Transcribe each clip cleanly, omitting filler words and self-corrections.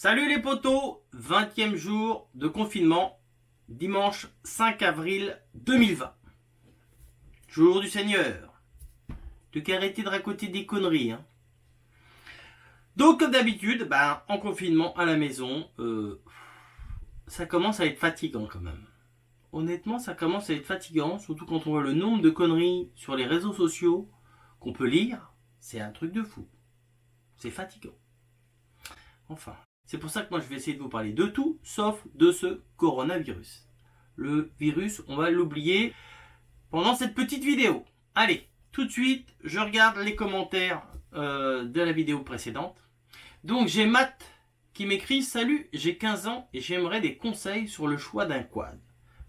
Salut les potos, 20e jour de confinement, dimanche 5 avril 2020. Jour du Seigneur. Tu qu'à arrêter de raconter des conneries. Donc comme d'habitude, en confinement à la maison, ça commence à être fatigant quand même. Honnêtement, ça commence à être fatigant, surtout quand on voit le nombre de conneries sur les réseaux sociaux qu'on peut lire. C'est un truc de fou. C'est fatigant. Enfin. C'est pour ça que moi je vais essayer de vous parler de tout, sauf de ce coronavirus. Le virus, on va l'oublier pendant cette petite vidéo. Allez, tout de suite, je regarde les commentaires de la vidéo précédente. Donc j'ai Matt qui m'écrit « Salut, j'ai 15 ans et j'aimerais des conseils sur le choix d'un quad.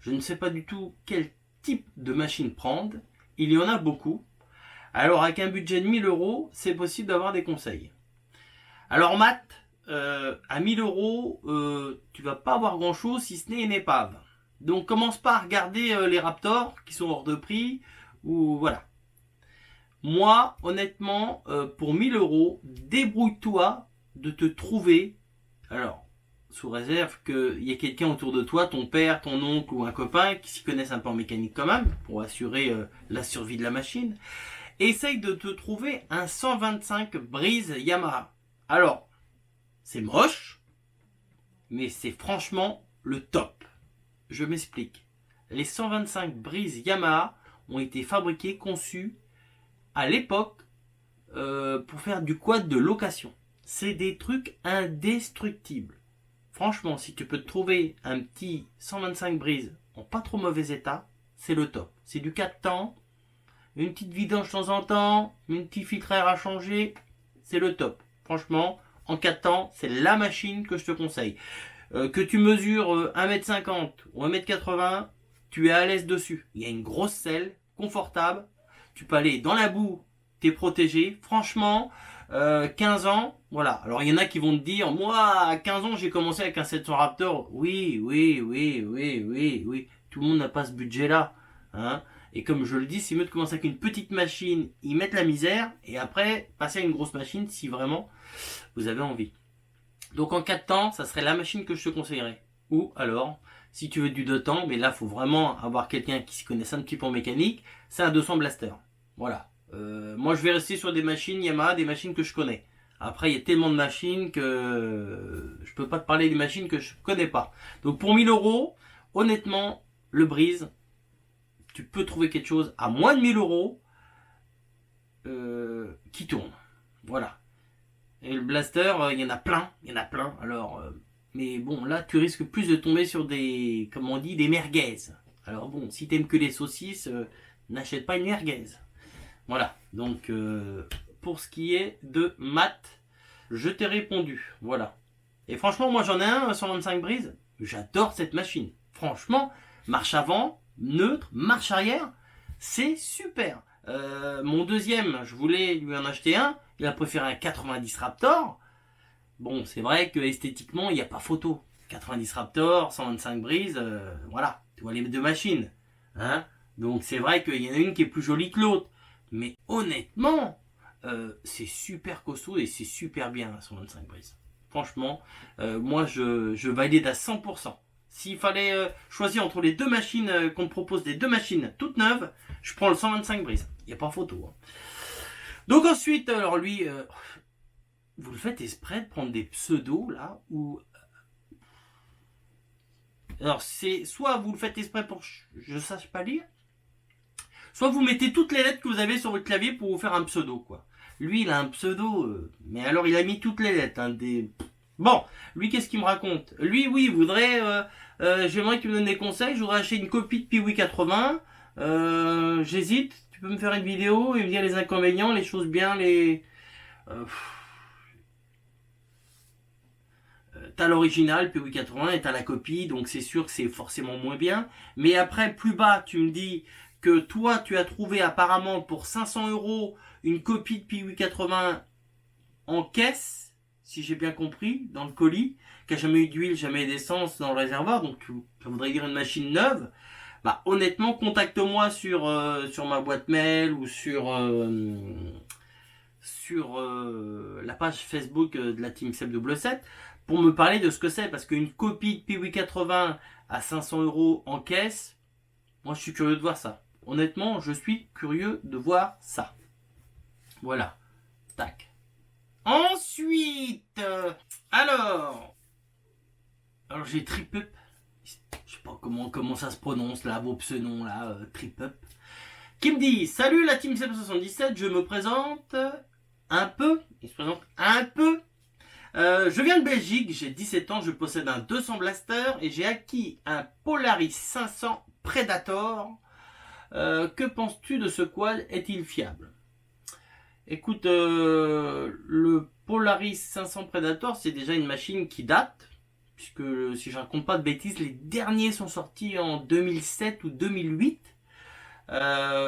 Je ne sais pas du tout quel type de machine prendre. Il y en a beaucoup. Alors avec un budget de 1000 €, c'est possible d'avoir des conseils. » Alors Matt, à 1000 €, tu vas pas avoir grand chose si ce n'est une épave. Donc commence pas à regarder les Raptors qui sont hors de prix ou voilà. Moi, honnêtement, pour 1000 €, débrouille-toi de te trouver. Alors, sous réserve qu'il y ait quelqu'un autour de toi, ton père, ton oncle ou un copain qui s'y connaissent un peu en mécanique quand même, pour assurer la survie de la machine. Essaye de te trouver un 125 brise Yamaha. Alors, c'est moche, mais c'est franchement le top. Je m'explique. Les 125 brises Yamaha ont été fabriqués, conçus à l'époque pour faire du quad de location. C'est des trucs indestructibles. Franchement, si tu peux te trouver un petit 125 brises en pas trop mauvais état, c'est le top. C'est du 4 temps, une petite vidange de temps en temps, une petite filtre à changer, c'est le top. Franchement, en 4 temps, c'est la machine que je te conseille. Que tu mesures 1m50 ou 1m80, tu es à l'aise dessus. Il y a une grosse selle, confortable. Tu peux aller dans la boue, t'es protégé. Franchement, 15 ans, voilà. Alors il y en a qui vont te dire, moi à 15 ans j'ai commencé avec un 700 Raptor. Oui. Tout le monde n'a pas ce budget-là. Et comme je le dis, c'est mieux de commencer avec une petite machine, y mettre la misère, et après passer à une grosse machine si vraiment vous avez envie. Donc en 4 temps, ça serait la machine que je te conseillerais. Ou alors, si tu veux du 2 temps, mais là, il faut vraiment avoir quelqu'un qui s'y connaisse un petit peu en mécanique, c'est un 200 Blaster. Voilà. Moi, je vais rester sur des machines Yamaha, des machines que je connais. Après, il y a tellement de machines que je peux pas te parler des machines que je connais pas. Donc pour 1000 €, honnêtement, le brise, tu peux trouver quelque chose à moins de 1000 € qui tourne. Voilà. Et le blaster, il y en a plein. Alors, mais bon, là, tu risques plus de tomber sur des, comme on dit, des merguez. Alors bon, si t'aimes que les saucisses, n'achète pas une merguez. Voilà. Donc, pour ce qui est de Matt, je t'ai répondu. Voilà. Et franchement, moi, j'en ai un 125 brises. J'adore cette machine. Franchement, marche avant, neutre, marche arrière, c'est super. Mon deuxième, je voulais lui en acheter un. Il a préféré un 90 Raptor. Bon, c'est vrai que esthétiquement, il n'y a pas photo. 90 Raptor, 125 brises, voilà. Tu vois les deux machines. Donc c'est vrai qu'il y en a une qui est plus jolie que l'autre. Mais honnêtement, c'est super costaud et c'est super bien la 125 brises. Franchement, moi je valide à 100%. S'il fallait choisir entre les deux machines qu'on me propose, des deux machines toutes neuves, je prends le 125 brises. Il n'y a pas photo. Donc ensuite, alors lui, vous le faites exprès de prendre des pseudos là, ou... Alors c'est soit vous le faites exprès pour que je sache pas lire, soit vous mettez toutes les lettres que vous avez sur votre clavier pour vous faire un pseudo, quoi. Lui, il a un pseudo, mais alors il a mis toutes les lettres, des... Bon, lui, qu'est-ce qu'il me raconte? Lui, oui, il voudrait... j'aimerais que tu me donnes des conseils, je voudrais acheter une copie de Piwi 80. J'hésite, tu peux me faire une vidéo et me dire les inconvénients, les choses bien, les... t'as l'original Piwi 80 et t'as la copie, donc c'est sûr que c'est forcément moins bien. Mais après, plus bas, tu me dis que toi, tu as trouvé apparemment pour 500 € une copie de Piwi 80 en caisse, si j'ai bien compris, dans le colis, qui a jamais eu d'huile, jamais d'essence dans le réservoir, donc ça voudrait dire une machine neuve. Honnêtement, contacte-moi sur ma boîte mail ou sur la page Facebook de la Team 7W7 pour me parler de ce que c'est, parce qu'une copie de Piwi 80 à 500 € en caisse, moi je suis curieux de voir ça. Honnêtement, je suis curieux de voir ça. Voilà. Tac. Ensuite, alors j'ai Tripup. Je sais pas comment ça se prononce là, vos pseudos là, Tripup. Qui me dit: salut la team 777, je me présente un peu. Il se présente un peu. Je viens de Belgique, j'ai 17 ans, je possède un 200 Blaster et j'ai acquis un Polaris 500 Predator. Que penses-tu de ce quad? Est-il fiable? Écoute, le Polaris 500 Predator, c'est déjà une machine qui date, puisque si je raconte pas de bêtises, les derniers sont sortis en 2007 ou 2008.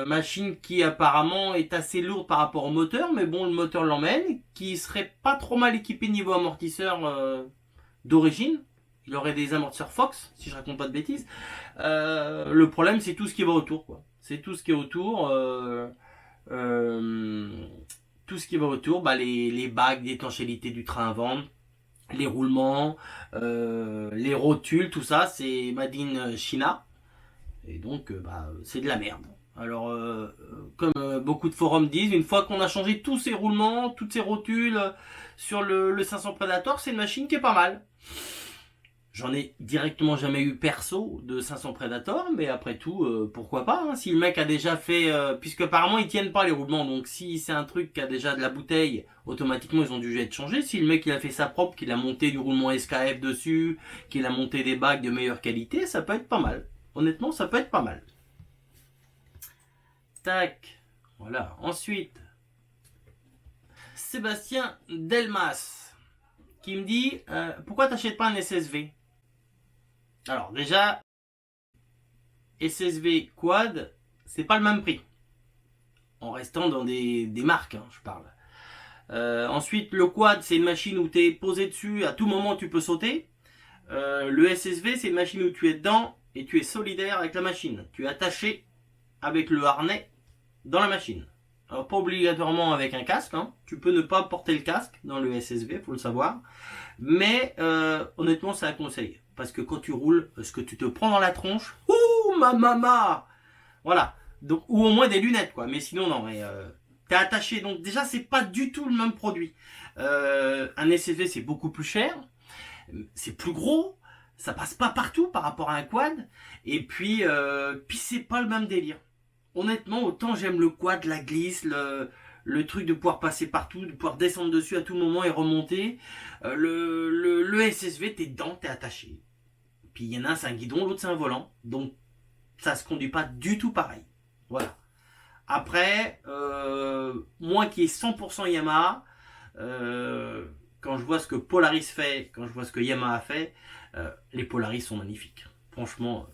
Machine qui apparemment est assez lourde par rapport au moteur, mais bon, le moteur l'emmène, qui serait pas trop mal équipé niveau amortisseur d'origine. Il aurait des amortisseurs Fox, si je raconte pas de bêtises. Le problème, c'est tout ce qui va autour, quoi. C'est tout ce qui est autour. Tout ce qui va autour, les bagues d'étanchéité du train à vendre, les roulements, les rotules, tout ça, c'est made in China. Et donc, c'est de la merde. Alors, comme beaucoup de forums disent, une fois qu'on a changé tous ces roulements, toutes ces rotules sur le 500 Predator, c'est une machine qui est pas mal. J'en ai directement jamais eu perso de 500 Predator, mais après tout, pourquoi pas, hein, si le mec a déjà fait... puisque apparemment ils tiennent pas les roulements, donc si c'est un truc qui a déjà de la bouteille, automatiquement ils ont dû être changés. Si le mec il a fait ça propre, qu'il a monté du roulement SKF dessus, qu'il a monté des bagues de meilleure qualité, ça peut être pas mal. Honnêtement, ça peut être pas mal. Tac. Voilà. Ensuite, Sébastien Delmas qui me dit pourquoi t'achètes pas un SSV? Alors déjà, SSV quad, c'est pas le même prix. En restant dans des marques, hein, je parle. Ensuite, le quad, c'est une machine où tu es posé dessus, à tout moment tu peux sauter. Le SSV, c'est une machine où tu es dedans et tu es solidaire avec la machine. Tu es attaché avec le harnais dans la machine. Alors pas obligatoirement avec un casque, hein. Tu peux ne pas porter le casque dans le SSV, faut le savoir. Mais honnêtement, c'est un conseil. Parce que quand tu roules, ce que tu te prends dans la tronche, ouh ma maman, voilà. Donc, ou au moins des lunettes, quoi. Mais sinon, non. Mais t'es attaché. Donc déjà, c'est pas du tout le même produit. Un SSV, c'est beaucoup plus cher. C'est plus gros. Ça passe pas partout par rapport à un quad. Et puis c'est pas le même délire. Honnêtement, autant j'aime le quad, la glisse, le truc de pouvoir passer partout, de pouvoir descendre dessus à tout moment et remonter. Le SSV, t'es dedans, t'es attaché. Puis il y en a un, c'est un guidon, l'autre c'est un volant. Donc ça se conduit pas du tout pareil. Voilà. Après, moi qui est 100% Yamaha, quand je vois ce que Polaris fait, quand je vois ce que Yamaha fait, les Polaris sont magnifiques. Franchement,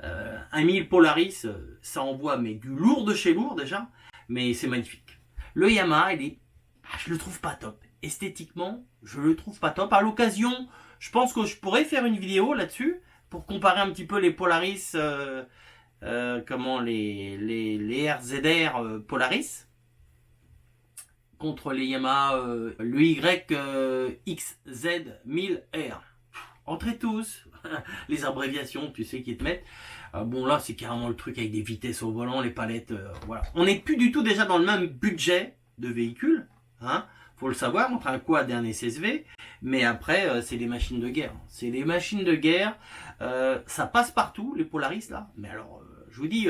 un 1000 Polaris, ça envoie mais du lourd de chez lourd déjà, mais c'est magnifique. Le Yamaha, je le trouve pas top. Esthétiquement, je le trouve pas top. À l'occasion, je pense que je pourrais faire une vidéo là-dessus pour comparer un petit peu les Polaris, les RZR Polaris contre les Yamaha, le YXZ1000R. Entrez tous. Les abréviations, tu sais, qui te mettent. Bon, là, c'est carrément le truc avec des vitesses au volant, les palettes, voilà. On n'est plus du tout déjà dans le même budget de véhicule, hein. Faut le savoir, entre un quad et un SSV. Mais après, c'est les machines de guerre. C'est les machines de guerre. Ça passe partout, les Polaris, là. Mais alors, je vous dis,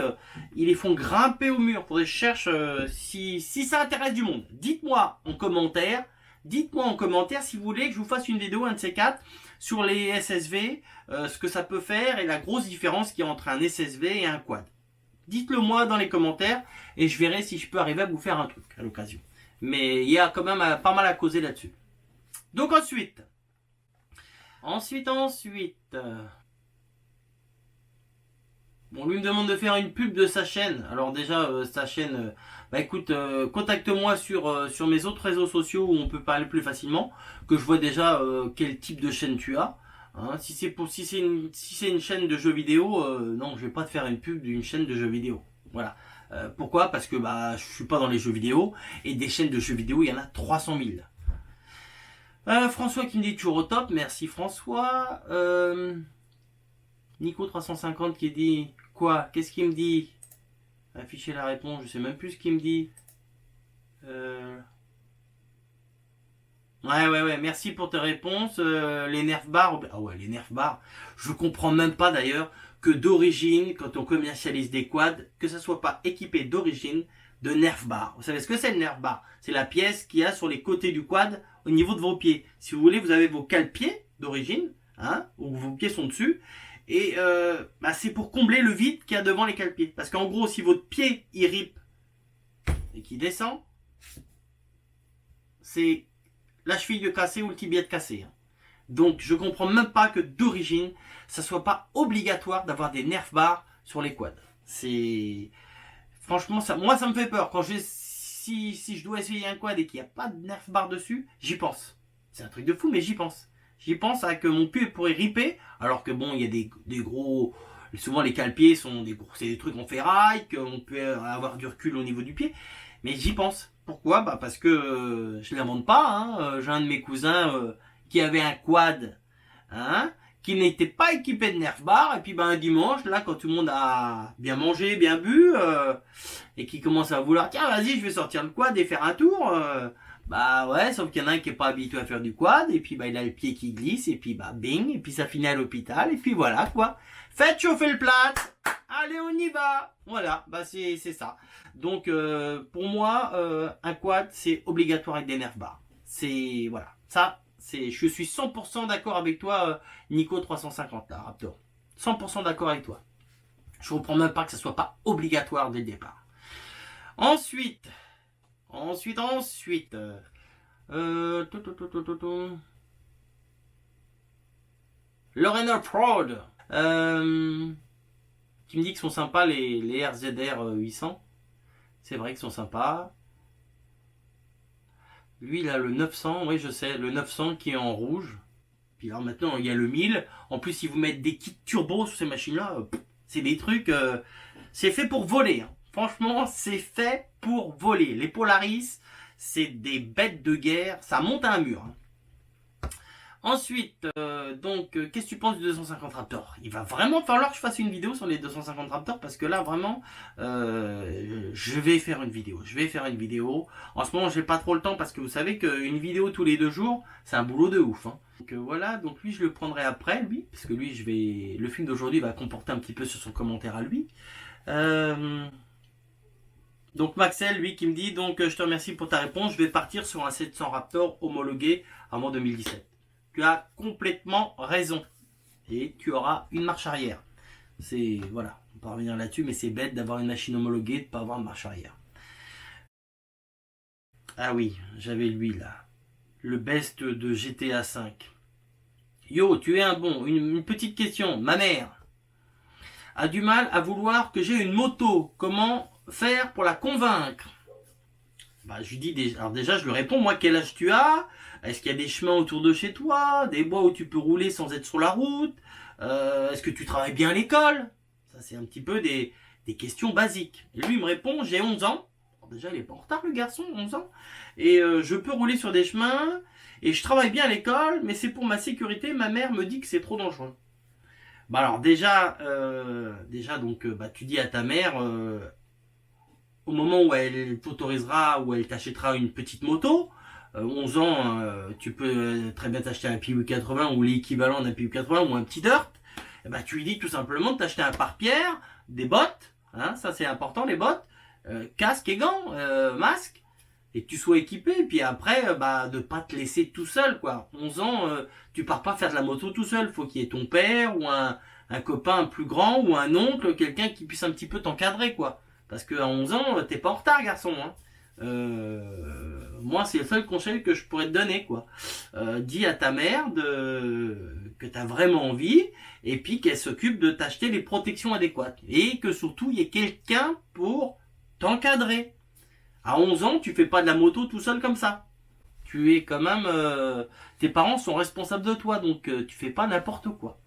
ils les font grimper au mur. Faudrait que je cherche si ça intéresse du monde. Dites-moi en commentaire. Dites-moi en commentaire si vous voulez que je vous fasse une vidéo, un de ces quatre, sur les SSV, ce que ça peut faire et la grosse différence qu'il y a entre un SSV et un quad. Dites-le moi dans les commentaires et je verrai si je peux arriver à vous faire un truc à l'occasion. Mais il y a quand même pas mal à causer là-dessus. Donc ensuite. Bon, lui me demande de faire une pub de sa chaîne. Alors déjà, sa chaîne, écoute, contacte-moi sur mes autres réseaux sociaux où on peut parler plus facilement, que je vois déjà quel type de chaîne tu as. Hein, si c'est une chaîne de jeux vidéo, non, je vais pas te faire une pub d'une chaîne de jeux vidéo. Voilà. Pourquoi? Parce que je suis pas dans les jeux vidéo et des chaînes de jeux vidéo, il y en a 300 000. François qui me dit toujours au top, merci François. Nico 350 qui dit quoi? Qu'est-ce qu'il me dit? Afficher la réponse, je sais même plus ce qu'il me dit. Ouais, merci pour tes réponses. Les nerf bars, ah ouais, les nerf bars, je comprends même pas d'ailleurs que d'origine, quand on commercialise des quads, que ça soit pas équipé d'origine de nerf bar. Vous savez ce que c'est le nerf bar? C'est la pièce qu'il y a sur les côtés du quad au niveau de vos pieds. Si vous voulez, vous avez vos cale-pieds d'origine, hein, où vos pieds sont dessus, et c'est pour combler le vide qu'il y a devant les cale-pieds. Parce qu'en gros, si votre pied il rip et qu'il descend, c'est la cheville cassée ou le tibia cassé. Donc je comprends même pas que d'origine, ça soit pas obligatoire d'avoir des nerf bars sur les quads. C'est franchement ça, moi ça me fait peur quand si je dois essayer un quad et qu'il n'y a pas de nerf bar dessus, j'y pense. C'est un truc de fou, mais j'y pense. J'y pense à que mon pied pourrait ripper, alors que bon, il y a des gros. Souvent les cale-pieds sont c'est des trucs en ferraille, qu'on peut avoir du recul au niveau du pied. Mais j'y pense. Pourquoi? Parce que je l'invente pas. Hein. J'ai un de mes cousins qui avait un quad, hein, qui n'était pas équipé de nerf bar. Et puis un dimanche, là, quand tout le monde a bien mangé, bien bu, et qui commence à vouloir, tiens, vas-y, je vais sortir le quad et faire un tour. Ouais, sauf qu'il y en a un qui est pas habitué à faire du quad, et puis il a le pied qui glisse, et puis bing, et puis ça finit à l'hôpital, et puis voilà quoi. Faites chauffer le plat, allez on y va. Voilà, c'est ça. Donc pour moi, un quad c'est obligatoire avec des nerfs bars. C'est voilà, ça je suis 100% d'accord avec toi, Nico 350 là, Raptor. 100% d'accord avec toi. Je comprends même pas que ça soit pas obligatoire dès le départ. Ensuite. Lorena Proud. Qui me dit qu'ils sont sympas les RZR 800. C'est vrai qu'ils sont sympas. Lui, il a le 900, oui, je sais, le 900 qui est en rouge. Puis là, maintenant, il y a le 1000. En plus, ils vous mettent des kits turbo sur ces machines-là. C'est des trucs. C'est fait pour voler. Hein. Franchement, c'est fait pour voler. Les Polaris, c'est des bêtes de guerre. Ça monte à un mur. Hein. Ensuite, qu'est-ce que tu penses du 250 Raptor? Il va vraiment falloir que je fasse une vidéo sur les 250 Raptor parce que là, vraiment, je vais faire une vidéo. En ce moment, j'ai pas trop le temps parce que vous savez qu'une vidéo tous les 2 jours, c'est un boulot de ouf. Hein. Donc voilà, donc lui, je le prendrai après, lui, parce que lui, le film d'aujourd'hui va comporter un petit peu sur son commentaire à lui. Donc Maxel, lui, qui me dit, je te remercie pour ta réponse, je vais partir sur un 700 Raptor homologué avant 2017. Tu as complètement raison. Et tu auras une marche arrière. C'est, voilà, on peut revenir là-dessus, mais c'est bête d'avoir une machine homologuée et de ne pas avoir de marche arrière. Ah oui, j'avais lui là. Le best de GTA V. Yo, tu es un bon. Une petite question. Ma mère a du mal à vouloir que j'ai une moto. Comment faire pour la convaincre? Je lui dis alors déjà, je lui réponds, moi, quel âge tu as? Est-ce qu'il y a des chemins autour de chez toi? Des bois où tu peux rouler sans être sur la route? Est-ce que tu travailles bien à l'école? Ça, c'est un petit peu des questions basiques. Et lui, il me répond, j'ai 11 ans. Alors déjà, il est pas en retard, le garçon, 11 ans. Et je peux rouler sur des chemins. Et je travaille bien à l'école, mais c'est pour ma sécurité. Ma mère me dit que c'est trop dangereux. Alors déjà, tu dis à ta mère... au moment où elle t'autorisera, où elle t'achètera une petite moto, 11 ans, tu peux très bien t'acheter un PU 80 ou l'équivalent d'un PU 80 ou un petit dirt. Tu lui dis tout simplement de t'acheter un pare-pierre, des bottes, hein, ça c'est important, les bottes, casque et gants, masque, et que tu sois équipé. Et puis après, de pas te laisser tout seul, quoi. 11 ans, tu pars pas faire de la moto tout seul. Faut qu'il y ait ton père ou un copain plus grand ou un oncle, quelqu'un qui puisse un petit peu t'encadrer, quoi. Parce qu'à 11 ans, t'es pas en retard, garçon. Hein. Moi, c'est le seul conseil que je pourrais te donner, quoi. Dis à ta mère que t'as vraiment envie, et puis qu'elle s'occupe de t'acheter les protections adéquates. Et que surtout, il y ait quelqu'un pour t'encadrer. À 11 ans, tu fais pas de la moto tout seul comme ça. Tu es quand même... tes parents sont responsables de toi, donc tu fais pas n'importe quoi.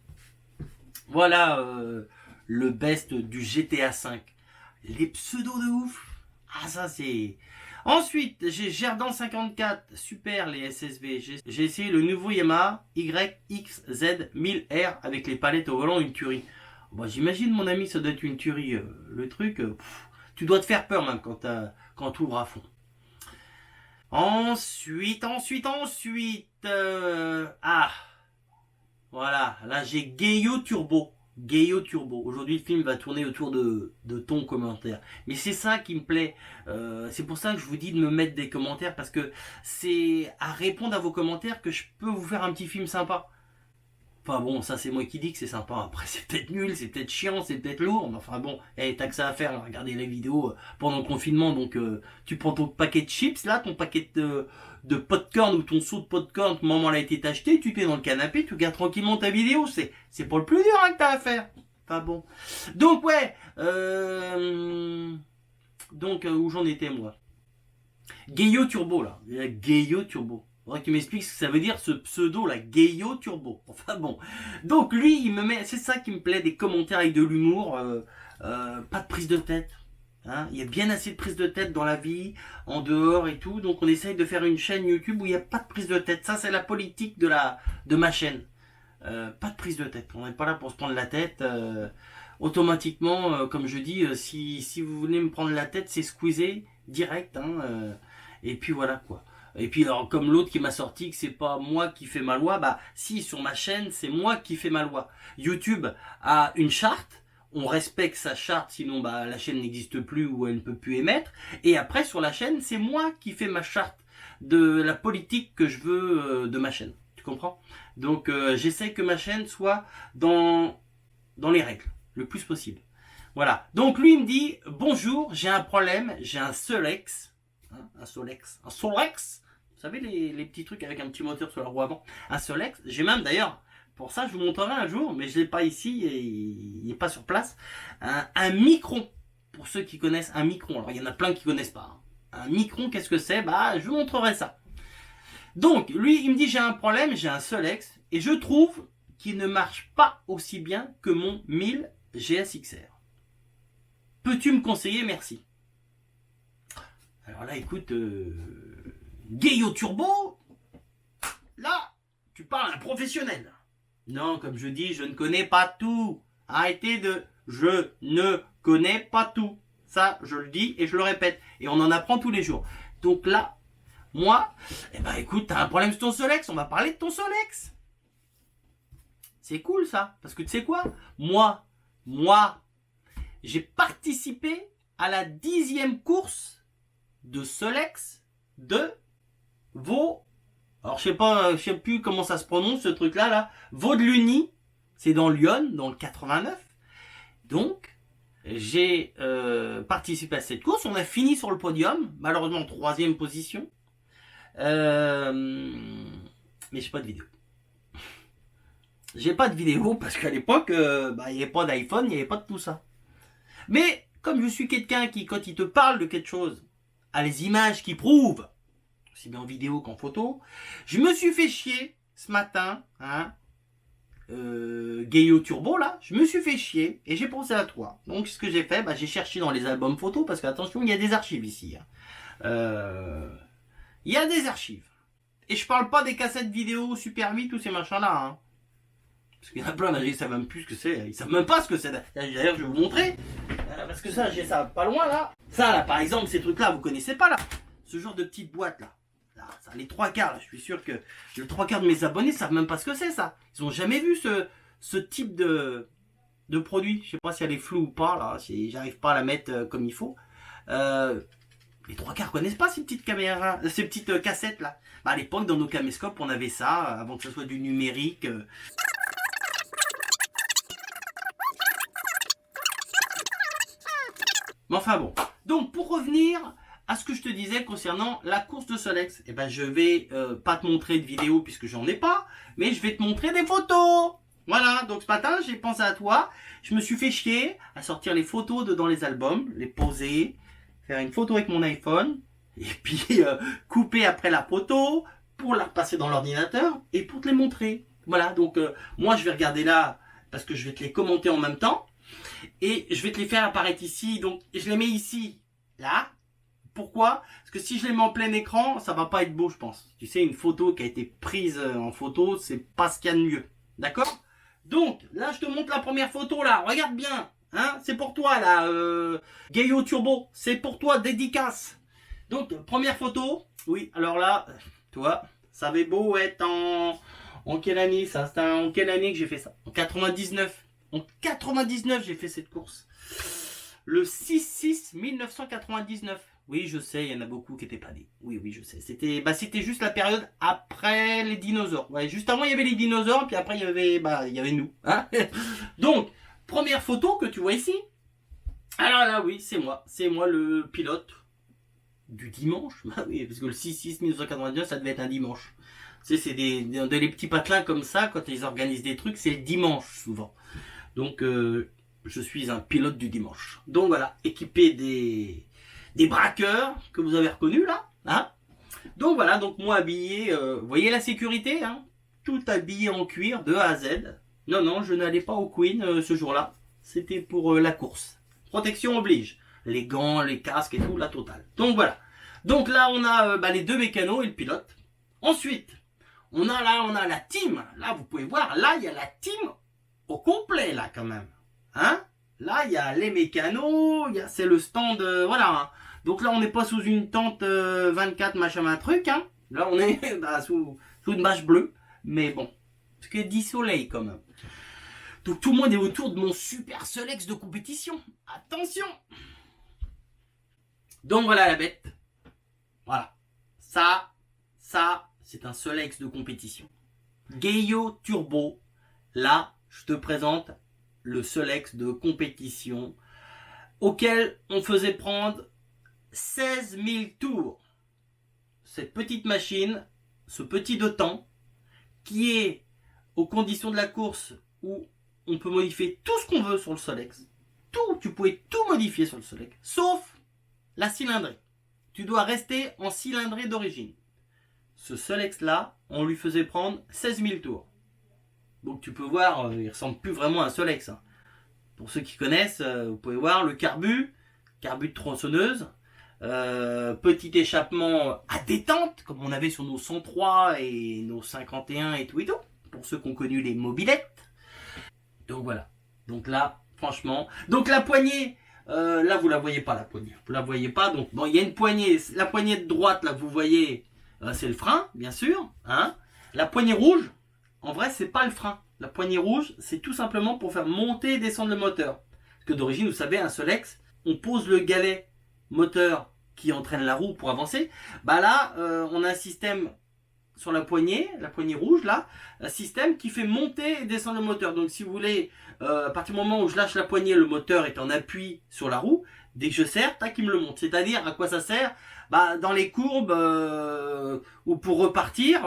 Voilà le best du GTA V. Les pseudos de ouf. Ah, ça c'est... Ensuite, j'ai Gerdan 54, super les SSV. J'ai essayé le nouveau Yamaha YXZ 1000R avec les palettes au volant, une tuerie. Bon, j'imagine mon ami, ça doit être une tuerie. Le truc, tu dois te faire peur même quand tu ouvres à fond. Ensuite, ah, voilà, là j'ai Gayo Turbo. Gayo Turbo. Aujourd'hui, le film va tourner autour de ton commentaire. Mais c'est ça qui me plaît. C'est pour ça que je vous dis de me mettre des commentaires, parce que c'est à répondre à vos commentaires que je peux vous faire un petit film sympa. Enfin bon, ça c'est moi qui dis que c'est sympa. Après, c'est peut-être nul, c'est peut-être chiant, c'est peut-être lourd. Mais enfin bon, t'as que ça à faire, là, regarder les vidéos pendant le confinement. Donc tu prends ton paquet de chips, là, ton paquet de popcorn ou ton seau de popcorn, maman l'a été acheté, tu te mets dans le canapé, tu regardes tranquillement ta vidéo. C'est pas le plus dur hein, que t'as à faire. Enfin bon. Donc ouais. Où j'en étais moi. Gayo Turbo là. Gayo Turbo. Faudrait que tu m'expliques ce que ça veut dire ce pseudo là, Gayo Turbo. Enfin bon. Donc lui, il me met, c'est ça qui me plaît, des commentaires avec de l'humour, pas de prise de tête. Hein. Il y a bien assez de prise de tête dans la vie, en dehors et tout. Donc on essaye de faire une chaîne YouTube où il n'y a pas de prise de tête. Ça c'est la politique de ma chaîne. Pas de prise de tête. On n'est pas là pour se prendre la tête. Automatiquement, comme je dis, si vous voulez me prendre la tête, c'est squeezer direct. Hein, et puis voilà quoi. Et puis alors comme l'autre qui m'a sorti que c'est pas moi qui fais ma loi, bah si sur ma chaîne c'est moi qui fais ma loi. YouTube a une charte, on respecte sa charte, sinon bah la chaîne n'existe plus ou elle ne peut plus émettre. Et après sur la chaîne c'est moi qui fais ma charte de la politique que je veux de ma chaîne. Tu comprends? Donc j'essaie que ma chaîne soit dans les règles le plus possible. Voilà. Donc lui il me dit bonjour, j'ai un problème, j'ai un Solex. Hein, un Solex. Vous savez les petits trucs avec un petit moteur sur la roue avant. Un Solex. J'ai même d'ailleurs, pour ça je vous montrerai un jour, mais je l'ai pas ici et il n'est pas sur place. Un micron. Pour ceux qui connaissent un micron. Alors il y en a plein qui connaissent pas. Hein. Un micron, qu'est-ce que c'est? Bah je vous montrerai ça. Donc lui il me dit j'ai un problème, j'ai un Solex et je trouve qu'il ne marche pas aussi bien que mon 1000 GSXR. Peux-tu me conseiller? Merci. Alors là, écoute, Gayo Turbo, là, tu parles à un professionnel. Non, comme je dis, je ne connais pas tout. Arrêtez de... Je ne connais pas tout. Ça, je le dis et je le répète. Et on en apprend tous les jours. Donc là, moi, eh ben écoute, t'as un problème sur ton Solex, on va parler de ton Solex. C'est cool ça. Parce que tu sais quoi? Moi, j'ai participé à la 10e course de Solex de Vaux. Alors je sais plus comment ça se prononce ce truc là. Vaux-de-Lugny, c'est dans Lyon, dans le 89. Donc j'ai participé à cette course. On a fini sur le podium, malheureusement 3e position. Mais j'ai pas de vidéo. J'ai pas de vidéo parce qu'à l'époque, il n'y avait pas d'iPhone, il n'y avait pas de tout ça. Mais comme je suis quelqu'un qui, quand il te parle de quelque chose, a les images qui prouvent, aussi bien en vidéo qu'en photo, je me suis fait chier ce matin, hein, Gayo Turbo là, je me suis fait chier et j'ai pensé à toi. Donc ce que j'ai fait, j'ai cherché dans les albums photos parce qu'attention, il y a des archives ici. Hein. Il y a des archives. Et je parle pas des cassettes vidéo Super 8 ou ces machins là. Hein. Parce qu'il y en a plein là, ils savent même plus ce que c'est. Ils savent même pas ce que c'est. D'ailleurs, je vais vous montrer. Parce que ça, j'ai ça pas loin là. Ça là, par exemple, ces trucs là, vous connaissez pas là. Ce genre de petite boîte là. Là, ça, les 3/4 là, je suis sûr que le 3/4 de mes abonnés savent même pas ce que c'est ça. Ils ont jamais vu ce type de produit. Je sais pas si elle est floue ou pas là, si j'arrive pas à la mettre comme il faut. Les 3/4 connaissent pas ces petites caméras, ces petites cassettes là. À l'époque, dans nos caméscopes, on avait ça avant que ce soit du numérique. Mais enfin bon. Donc pour revenir à ce que je te disais concernant la course de Solex, je vais pas te montrer de vidéo puisque j'en ai pas, mais je vais te montrer des photos. Voilà, donc ce matin j'ai pensé à toi, je me suis fait chier à sortir les photos dans les albums, les poser, faire une photo avec mon iPhone, et puis couper après la photo pour la repasser dans l'ordinateur et pour te les montrer. Voilà, donc moi je vais regarder là parce que je vais te les commenter en même temps. Et je vais te les faire apparaître ici. Donc je les mets ici, là. Pourquoi? Parce que si je les mets en plein écran, ça va pas être beau, je pense. Tu sais, une photo qui a été prise en photo, c'est pas ce qu'il y a de mieux. D'accord? Donc, là, je te montre la première photo, là. Regarde bien. Hein? C'est pour toi, là. Gayo Turbo. C'est pour toi, dédicace. Donc, première photo. Oui, alors là, tu vois, ça avait beau être en quelle année, ça? C'était en quelle année que j'ai fait ça? En 99. En 99, j'ai fait cette course. Le 6-6-1999. Oui, je sais, il y en a beaucoup qui n'étaient pas nés. Oui, je sais. C'était juste la période après les dinosaures. Ouais, juste avant, il y avait les dinosaures, puis après, il y avait nous. Hein. Donc, première photo que tu vois ici. Alors là, oui, c'est moi. C'est moi le pilote du dimanche. Bah oui, parce que le 6-6-1999, ça devait être un dimanche. Tu sais, c'est des petits patelins comme ça, quand ils organisent des trucs, c'est le dimanche, souvent. Donc, je suis un pilote du dimanche. Donc voilà, équipé des braqueurs que vous avez reconnus là. Hein. Donc voilà, donc moi habillé, vous voyez la sécurité, hein, tout habillé en cuir de A à Z. Non, je n'allais pas au Queen ce jour-là. C'était pour la course. Protection oblige. Les gants, les casques et tout, la totale. Donc voilà. Donc là, on a les deux mécanos et le pilote. Ensuite, on a la team. Là, vous pouvez voir, là, il y a la team au complet, là, quand même. Hein? Là, il y a les mécanos, c'est le stand, voilà. Hein. Donc là, on n'est pas sous une tente 24 machin un truc. Hein. Là, on est sous une bâche bleue. Mais bon, parce qu'il y a 10 soleils quand même. Donc tout le monde est autour de mon super Solex de compétition. Attention! Donc voilà la bête. Voilà. Ça, c'est un Solex de compétition. Gayo Turbo. Là, je te présente le Solex de compétition auquel on faisait prendre 16 000 tours. Cette petite machine, ce petit de temps, qui est aux conditions de la course où on peut modifier tout ce qu'on veut sur le Solex. Tout, tu pouvais tout modifier sur le Solex, sauf la cylindrée. Tu dois rester en cylindrée d'origine. Ce Solex-là, on lui faisait prendre 16 000 tours. Donc tu peux voir, il ressemble plus vraiment à un Solex. Hein. Pour ceux qui connaissent, vous pouvez voir le carbu de tronçonneuse, petit échappement à détente, comme on avait sur nos 103 et nos 51 et tout, pour ceux qui ont connu les mobilettes. Donc voilà. Donc là, franchement. Donc la poignée, là vous la voyez pas la poignée. Vous la voyez pas. Donc bon, il y a une poignée. La poignée de droite, là, vous voyez, c'est le frein, bien sûr. Hein. La poignée rouge, en vrai, c'est pas le frein. La poignée rouge, c'est tout simplement pour faire monter et descendre le moteur. Parce que d'origine, vous savez, un Solex, on pose le galet moteur qui entraîne la roue pour avancer. Bah là, on a un système sur la poignée rouge là, un système qui fait monter et descendre le moteur. Donc si vous voulez, à partir du moment où je lâche la poignée, le moteur est en appui sur la roue. Dès que je serre, tac, il me le monte. C'est-à-dire, à quoi ça sert? Bah, dans les courbes, ou pour repartir,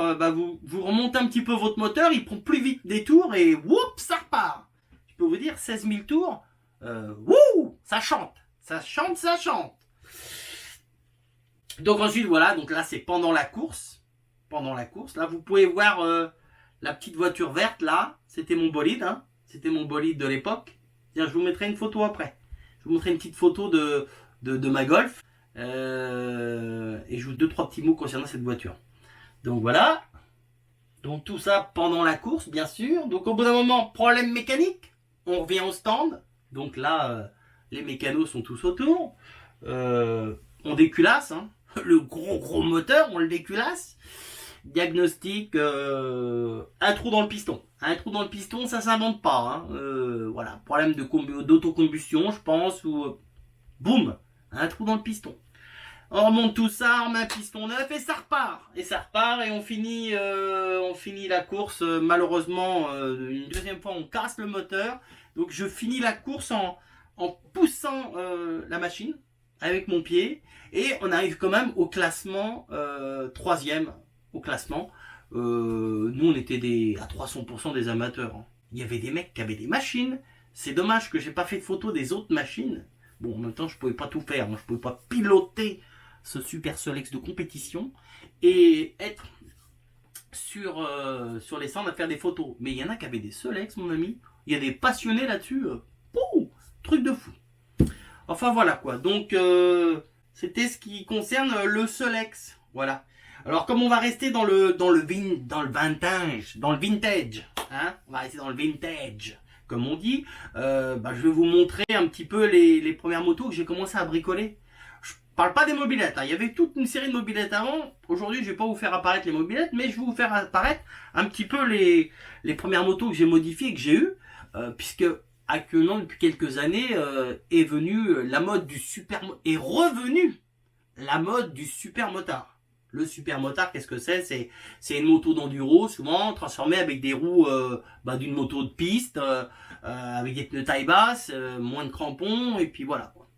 vous remontez un petit peu votre moteur, il prend plus vite des tours et whoop, ça repart. Je peux vous dire, 16 000 tours, wouh, ça chante. Ça chante. Donc ensuite, voilà, donc là, c'est pendant la course. Là, vous pouvez voir la petite voiture verte, là. C'était mon bolide, hein. C'était mon bolide de l'époque. Tiens, je vous mettrai une photo après. Je vous montrerai une petite photo de ma Golf. Et je vous 2-3 petits mots concernant cette voiture. Donc voilà. Donc tout ça pendant la course, bien sûr. Donc au bout d'un moment, problème mécanique. On revient au stand. Donc là, les mécanos sont tous autour. On déculasse, hein. Le gros moteur, on le déculasse. Diagnostic, un trou dans le piston. Un trou dans le piston, ça s'invente pas. Hein. Voilà, problème d'autocombustion, je pense, ou boum, un trou dans le piston. On remonte tout ça, on met un piston neuf et ça repart. Et on finit la course. Malheureusement, une deuxième fois, on casse le moteur. Donc je finis la course en poussant la machine avec mon pied. Et on arrive quand même au classement, troisième au classement. Nous, on était à 300% des amateurs. Hein. Il y avait des mecs qui avaient des machines. C'est dommage que j'ai pas fait de photos des autres machines. Bon, en même temps, je pouvais pas tout faire. Hein. Je pouvais pas piloter ce super Solex de compétition et être sur les stands à faire des photos. Mais il y en a qui avaient des Solex, mon ami. Il y a des passionnés là-dessus. Truc de fou. Enfin, voilà quoi. Donc, c'était ce qui concerne le Solex. Voilà. Alors comme on va rester dans le vintage, hein, on va rester dans le vintage, comme on dit, je vais vous montrer un petit peu les premières motos que j'ai commencé à bricoler. Je parle pas des mobylettes, hein. Il y avait toute une série de mobylettes avant. Aujourd'hui, je vais pas vous faire apparaître les mobylettes, mais je vais vous faire apparaître un petit peu les premières motos que j'ai modifiées et que j'ai eues, puisque actuellement depuis quelques années est venue la mode du est revenue la mode du super motard. Le super motard, qu'est-ce que c'est? C'est une moto d'enduro, souvent transformée avec des roues d'une moto de piste, avec des pneus taille basse, moins de crampons, et puis voilà, quoi.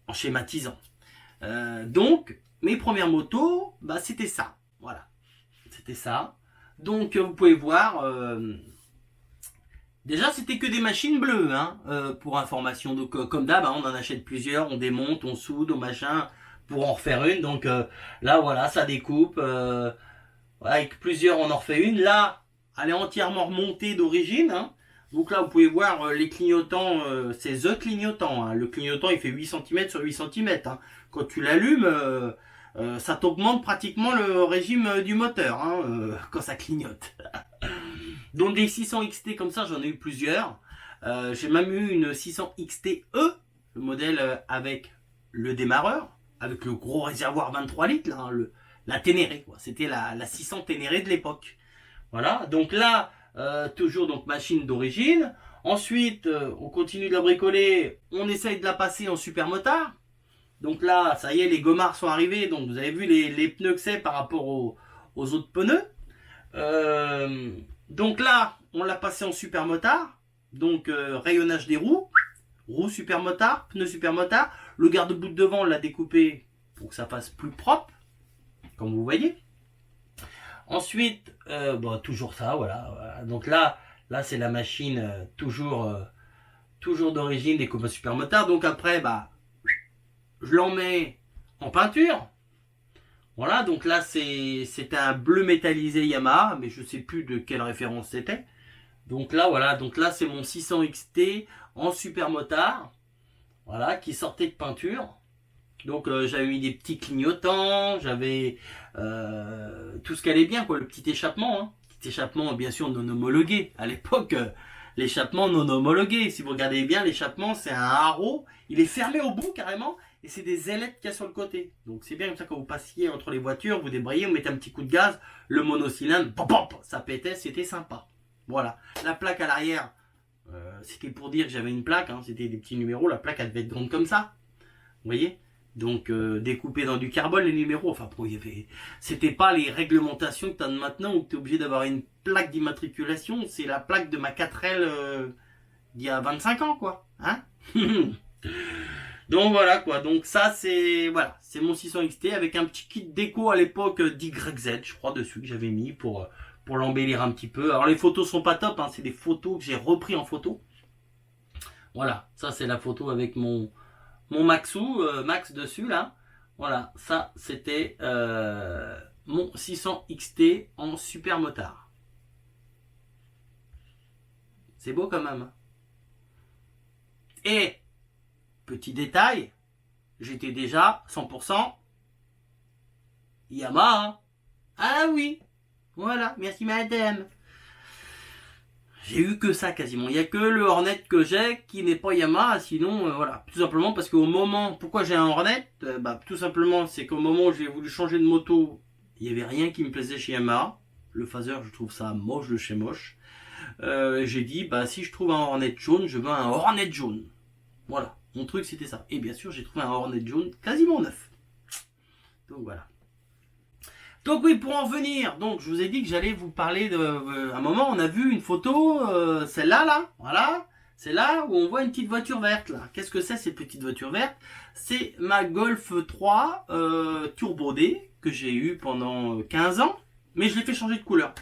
En schématisant. Donc, mes premières motos, c'était ça. Voilà. C'était ça. Donc, vous pouvez voir... déjà, c'était que des machines bleues, hein, pour information. Donc, comme d'hab, hein, on en achète plusieurs, on démonte, on soude, on machin, pour en refaire une. Donc là, voilà, ça découpe. Voilà, avec plusieurs, on en refait une. Là, elle est entièrement remontée d'origine, hein. Donc là, vous pouvez voir les clignotants, c'est The Clignotant, hein. Le clignotant, il fait 8 cm sur 8 cm, hein. Quand tu l'allumes, ça t'augmente pratiquement le régime du moteur, hein, quand ça clignote. Donc des 600 XT comme ça, j'en ai eu plusieurs. J'ai même eu une 600 XT E, le modèle avec le démarreur, avec le gros réservoir 23 litres, là, hein, la Ténéré, quoi. C'était la 600 Ténéré de l'époque. Voilà, donc là, toujours donc machine d'origine. Ensuite, on continue de la bricoler, on essaye de la passer en super motard. Donc là, ça y est, les gommards sont arrivés, donc vous avez vu les pneus que c'est par rapport aux autres pneus. Donc là, on l'a passé en super motard. Donc rayonnage des roues, roues super motard, pneus super motard. Le garde-boue de devant, on l'a découpé pour que ça fasse plus propre, comme vous voyez. Ensuite, toujours ça, voilà. Donc là c'est la machine toujours d'origine découpée en super motard. Donc après, je l'en mets en peinture. Voilà, donc là c'était un bleu métallisé Yamaha, mais je sais plus de quelle référence c'était. Donc là voilà, donc là c'est mon 600 XT en super motard, voilà, qui sortait de peinture. Donc j'avais mis des petits clignotants, j'avais tout ce qui allait bien, quoi, le petit échappement, hein. Petit échappement bien sûr non homologué. À l'époque, l'échappement non homologué. Si vous regardez bien, l'échappement c'est un haro, il est fermé au bout carrément. Et c'est des ailettes qu'il y a sur le côté. Donc c'est bien comme ça quand vous passiez entre les voitures, vous débrayez, vous mettez un petit coup de gaz, le monocylindre, pop, pop, ça pétait, c'était sympa. Voilà. La plaque à l'arrière, c'était pour dire que j'avais une plaque, hein, c'était des petits numéros, la plaque elle devait être grande comme ça. Vous voyez? Donc découpé dans du carbone les numéros, enfin bon, c'était pas les réglementations que tu as maintenant où tu es obligé d'avoir une plaque d'immatriculation, c'est la plaque de ma 4L d'il y a 25 ans quoi. Hein? Donc voilà quoi, donc ça c'est mon 600 XT avec un petit kit déco à l'époque d'YZ, je crois, dessus que j'avais mis pour l'embellir un petit peu. Alors les photos sont pas top, hein, c'est des photos que j'ai repris en photo. Voilà, ça c'est la photo avec mon Max dessus là. Voilà, ça c'était mon 600 XT en super motard. C'est beau quand même. Et petit détail, j'étais déjà 100% Yamaha. Ah oui, voilà, merci madame. J'ai eu que ça quasiment. Il n'y a que le Hornet que j'ai qui n'est pas Yamaha. Sinon, voilà. Tout simplement parce qu'au moment... Pourquoi j'ai un Hornet? Tout simplement, c'est qu'au moment où j'ai voulu changer de moto, il n'y avait rien qui me plaisait chez Yamaha. Le phaser, je trouve ça moche de chez moche. J'ai dit, si je trouve un Hornet jaune, je veux un Hornet jaune. Voilà. Mon truc, c'était ça. Et bien sûr, j'ai trouvé un Hornet jaune quasiment neuf. Donc voilà. Donc oui, pour en venir, donc je vous ai dit que j'allais vous parler de... à un moment, on a vu une photo, celle-là, là, voilà. C'est là où on voit une petite voiture verte, là. Qu'est-ce que c'est, cette petite voiture verte? C'est ma Golf 3 Turbo D, que j'ai eu pendant 15 ans, mais je l'ai fait changer de couleur.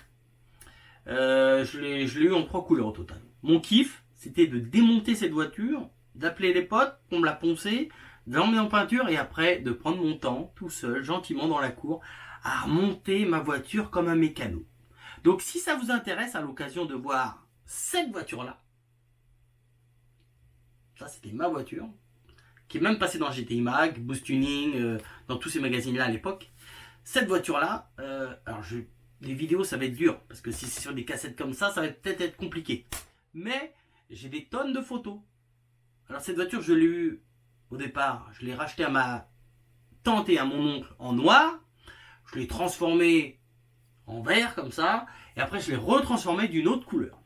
Je l'ai eu en 3 couleurs au total. Mon kiff, c'était de démonter cette voiture, d'appeler les potes pour me la poncer, de l'emmener en peinture, et après, de prendre mon temps, tout seul, gentiment dans la cour, à remonter ma voiture comme un mécano. Donc si ça vous intéresse à l'occasion de voir cette voiture-là, ça c'était ma voiture, qui est même passée dans GTI Mag, Boost Tuning, dans tous ces magazines-là à l'époque. Cette voiture-là, les vidéos, ça va être dur, parce que si c'est sur des cassettes comme ça va peut-être être compliqué. Mais j'ai des tonnes de photos. Alors cette voiture, je l'ai eue au départ, je l'ai rachetée à ma tante et à mon oncle en noir. Je l'ai transformée en vert comme ça, et après je l'ai retransformée d'une autre couleur.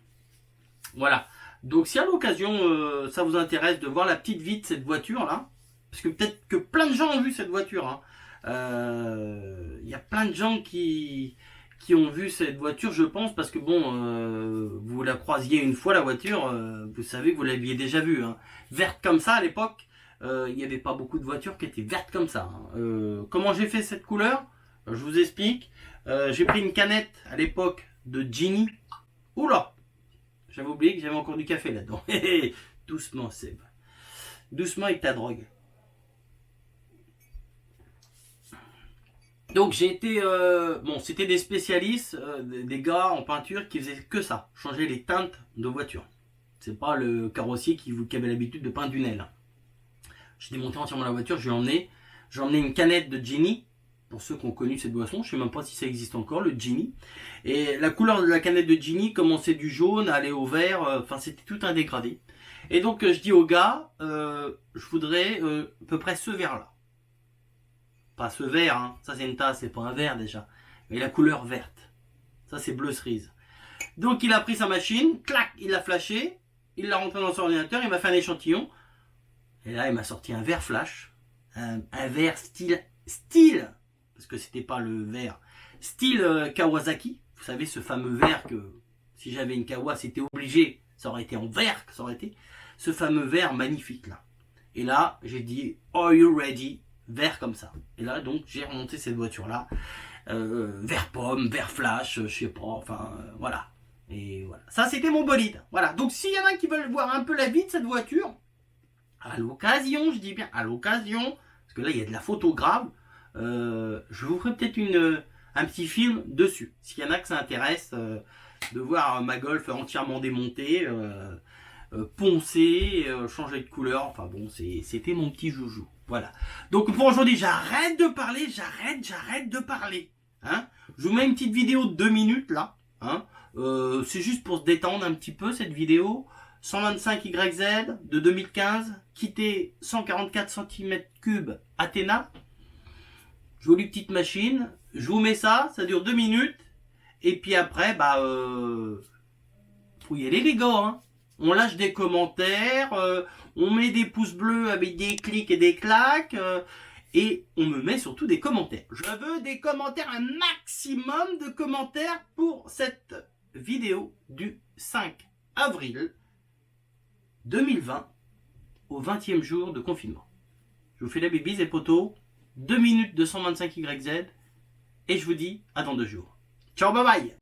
Voilà. Donc si à l'occasion ça vous intéresse de voir la petite vie de cette voiture là, parce que peut-être que plein de gens ont vu cette voiture, hein. Y a plein de gens qui ont vu cette voiture, je pense, parce que bon, vous la croisiez une fois la voiture, vous savez que vous l'aviez déjà vue, hein. Verte comme ça à l'époque, il n'y avait pas beaucoup de voitures qui étaient vertes comme ça, hein. Comment j'ai fait cette couleur? Je vous explique. J'ai pris une canette à l'époque de Genie. Oula, j'avais oublié que j'avais encore du café là-dedans. Doucement, Seb. Doucement avec ta drogue. Donc j'ai été... bon, c'était des spécialistes, des gars en peinture qui faisaient que ça. Changer les teintes de voiture. C'est pas le carrossier qui avait l'habitude de peindre d'une aile. J'ai démonté entièrement la voiture, j'ai emmené une canette de Genie. Pour ceux qui ont connu cette boisson, je ne sais même pas si ça existe encore, le Genie. Et la couleur de la canette de Genie commençait du jaune, allait au vert, enfin c'était tout un dégradé. Et donc je dis au gars, je voudrais à peu près ce vert là. Pas ce vert, hein. Ça c'est une tasse, c'est pas un vert déjà. Mais la couleur verte. Ça c'est bleu cerise. Donc il a pris sa machine, clac, il l'a flashé, il l'a rentré dans son ordinateur, il m'a fait un échantillon. Et là il m'a sorti un vert flash. Un vert style, parce que c'était pas le vert style Kawasaki, vous savez ce fameux vert que si j'avais une Kawa c'était obligé, ça aurait été en vert que ça aurait été, ce fameux vert magnifique là. Et là j'ai dit are you ready, vert comme ça. Et là donc j'ai remonté cette voiture là, vert pomme, vert flash, je sais pas, enfin voilà. Et voilà, ça c'était mon bolide. Voilà, donc s'il y en a qui veulent voir un peu la vie de cette voiture, à l'occasion, je dis bien à l'occasion, parce que là il y a de la photo grave. Je vous ferai peut-être un petit film dessus. S'il y en a que ça intéresse de voir ma Golf entièrement démontée, poncée, changer de couleur. Enfin bon, c'était mon petit joujou. Voilà. Donc pour aujourd'hui, j'arrête de parler, j'arrête de parler. Hein, je vous mets une petite vidéo de 2 minutes là. Hein, c'est juste pour se détendre un petit peu cette vidéo. 125 YZ de 2015, quitté 144 cm3 Athena. Jolie petite machine, je vous mets ça dure 2 minutes, et puis après, faut y aller les gars, hein. On lâche des commentaires, on met des pouces bleus avec des clics et des claques, et on me met surtout des commentaires. Je veux des commentaires, un maximum de commentaires pour cette vidéo du 5 avril 2020, au 20e jour de confinement. Je vous fais la bibise et poteaux. 2 minutes de 125 YZ et je vous dis à dans 2 jours. Ciao, bye bye.